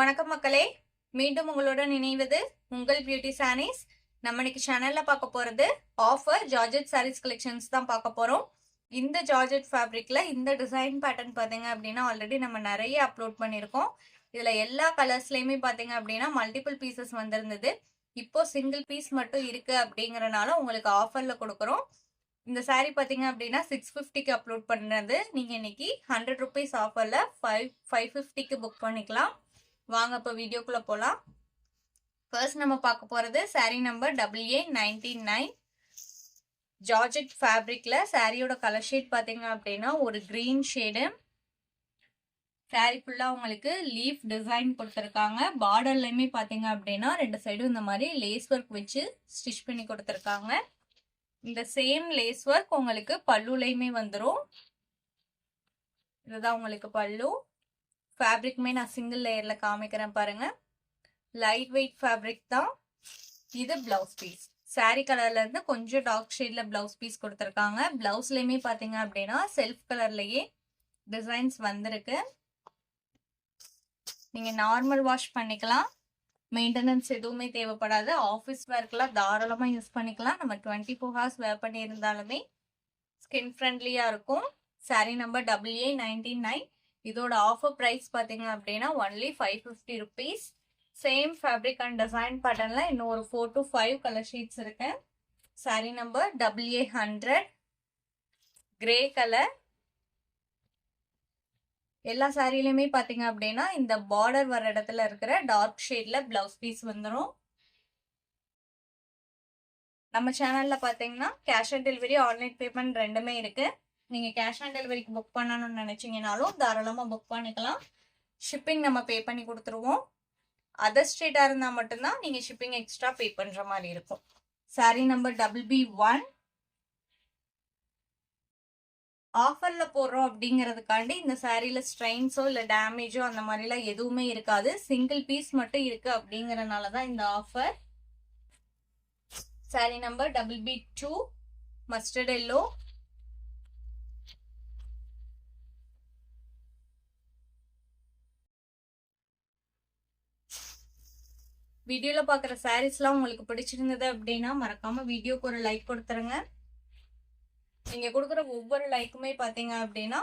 வணக்கம் மக்களே, மீண்டும் உங்களுடன் இணைவது உங்கள் பியூட்டி சாரீஸ். நம்ம இன்னைக்கு சேனல்ல பார்க்க போறது ஆஃபர் ஜார்ஜெட் சாரீஸ் கலெக்ஷன்ஸ் தான் பார்க்க போறோம். இந்த ஜார்ஜெட் ஃபேப்ரிக்ல இந்த டிசைன் பேட்டர்ன் பாத்தீங்க அப்படின்னா ஆல்ரெடி நம்ம நிறைய அப்லோட் பண்ணியிருக்கோம். இதுல எல்லா கலர்ஸ்லயுமே பாத்தீங்க அப்படின்னா மல்டிபிள் பீசஸ் வந்திருந்தது. இப்போ சிங்கிள் பீஸ் மட்டும் இருக்கு அப்படிங்கறனால உங்களுக்கு ஆஃபர்ல கொடுக்குறோம். இந்த சாரீ பாத்தீங்க அப்படின்னா 650க்கு அப்லோட் பண்ணது. நீங்க இன்னைக்கு 100 rupees ஆஃபர்ல 550க்கு புக் பண்ணிக்கலாம். வாங்க இப்போ வீடியோக்குள்ள போலாம். ஃபர்ஸ்ட் நம்ம பார்க்க போறது சாரீ நம்பர் AA99 ஜார்ஜெட் ஃபேப்ரிக்ல சாரியோட கலர் ஷேட் பாத்தீங்க அப்படின்னா ஒரு கிரீன் ஷேடு. சாரீ ஃபுல்லா உங்களுக்கு லீஃப் டிசைன் கொடுத்துருக்காங்க. பார்டர்லயுமே பாத்தீங்க அப்படின்னா ரெண்டு சைடும் இந்த மாதிரி லேஸ் ஒர்க் வச்சு ஸ்டிச் பண்ணி கொடுத்துருக்காங்க. இந்த சேம் லேஸ் ஒர்க் உங்களுக்கு பல்லுலையுமே வந்துடும். இதுதான் உங்களுக்கு பல்லு. ஃபேப்ரிக்குமே நான் சிங்கிள் லேயர்ல காமிக்கிறேன் பாருங்க. லைட் வெயிட் ஃபேப்ரிக் தான். இது பிளவுஸ் பீஸ். சாரி கலர்ல இருந்து கொஞ்சம் டார்க் ஷேட்ல பிளவுஸ் பீஸ் கொடுத்துருக்காங்க. பிளவுஸ்லயுமே பாத்தீங்க அப்படின்னா செல்ஃப் கலர்லயே டிசைன்ஸ் வந்திருக்கு. நீங்க நார்மல் வாஷ் பண்ணிக்கலாம். மெயின்டெனன்ஸ் எதுவுமே தேவைப்படாது. ஆஃபீஸ் வேர்க்கெல்லாம் தாராளமா யூஸ் பண்ணிக்கலாம். நம்ம 24 hours வேர் பண்ணி இருந்தாலுமே ஸ்கின் ஃப்ரெண்ட்லியா இருக்கும். Sari number AA99. இதோட ஆஃபர் பிரைஸ் பாத்தீங்க அப்படின்னா only 550 rupees. Same fabric and design பேட்டர்ன்ல இன்னும் ஒரு 4 to 5 கலர் ஷீட்ஸ் இருக்கு. Sari number AA100 grey colour. எல்லா சாரிலையுமே பாத்தீங்க அப்படின்னா இந்த பார்டர் வர இடத்துல இருக்கிற டார்க் ஷேட்ல பிளவுஸ் பீஸ் வந்துடும். நம்ம சேனல்ல பாத்தீங்கன்னா cash on delivery, online payment ரெண்டுமே இருக்கு. நீங்க கேஷ் ஆன் டெலிவரிக்கு புக் பண்ணணும்னு நினைச்சீங்கனாலும் தாராளமா புக் பண்ணிக்கலாம். ஷிப்பிங் நம்ம பே பண்ணி கொடுத்துருவோம். அதர் ஸ்டேட்டா இருந்தா மட்டும்தான் நீங்க ஷிப்பிங் எக்ஸ்ட்ரா பே பண்ற மாதிரி இருக்கும். சாரி நம்பர் BB1 ஆஃபர்ல போடுறோம் அப்படிங்கறதுக்காண்டி இந்த சாரியில ஸ்ட்ரெயின்ஸோ இல்ல டேமேஜோ அந்த மாதிரிலாம் எதுவுமே இருக்காது. சிங்கிள் பீஸ் மட்டும் இருக்கு அப்படிங்கறதுனாலதான் இந்த offer. Sorry number BB2 mustard yellow. வீடியோல பாக்குற சாரீஸ்லாம் உங்களுக்கு பிடிச்சிருந்தது அப்படின்னா மறக்காம வீடியோக்கு ஒரு லைக் கொடுத்துருங்க. நீங்க கொடுக்குற ஒவ்வொரு லைக்குமே பாத்தீங்க அப்படின்னா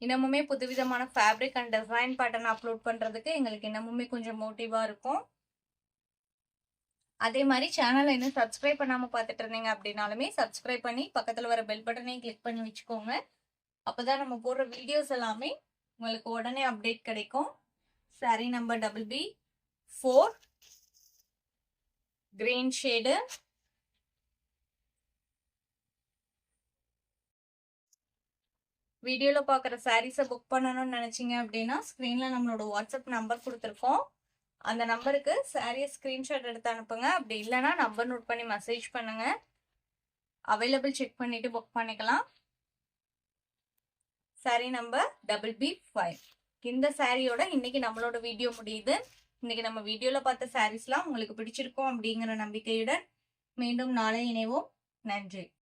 இன்னமுமே புதுவிதமான fabric and design pattern upload பண்றதுக்கு எங்களுக்கு இன்னமுமே கொஞ்சம் மோட்டிவா இருக்கும். அதே மாதிரி சேனலை இன்னும் சப்ஸ்கிரைப் பண்ணாம பார்த்துட்டு இருந்தீங்க அப்படின்னாலுமே சப்ஸ்கிரைப் பண்ணி பக்கத்துல வர பெல் பட்டனையும் கிளிக் பண்ணி வச்சுக்கோங்க. அப்பதான் நம்ம போடுற வீடியோஸ் எல்லாமே உங்களுக்கு உடனே அப்டேட் கிடைக்கும். Sorry number BB4 green shade. வீடியோல பாக்குற சாரீஸை புக் பண்ணணும்னு நினைச்சீங்க அப்படின்னா ஸ்கிரீன்ல நம்மளோட வாட்ஸ்அப் நம்பர் கொடுத்துருக்கோம். அந்த நம்பருக்கு சாரியை ஸ்கிரீன்ஷாட் எடுத்து அனுப்புங்க. அப்படி இல்லைன்னா நம்பர் நோட் பண்ணி மெசேஜ் பண்ணுங்க. அவைலபிள் செக் பண்ணிட்டு புக் பண்ணிக்கலாம். Sorry number BB5. இந்த சாரியோட இன்னைக்கு நம்மளோட வீடியோ முடியுது. இன்னைக்கு நம்ம வீடியோல பார்த்த சாரீஸ்லாம் உங்களுக்கு பிடிச்சிருக்கும் அப்படிங்கிற நம்பிக்கையுடன் மீண்டும் நாளை இணைவோம். நன்றி.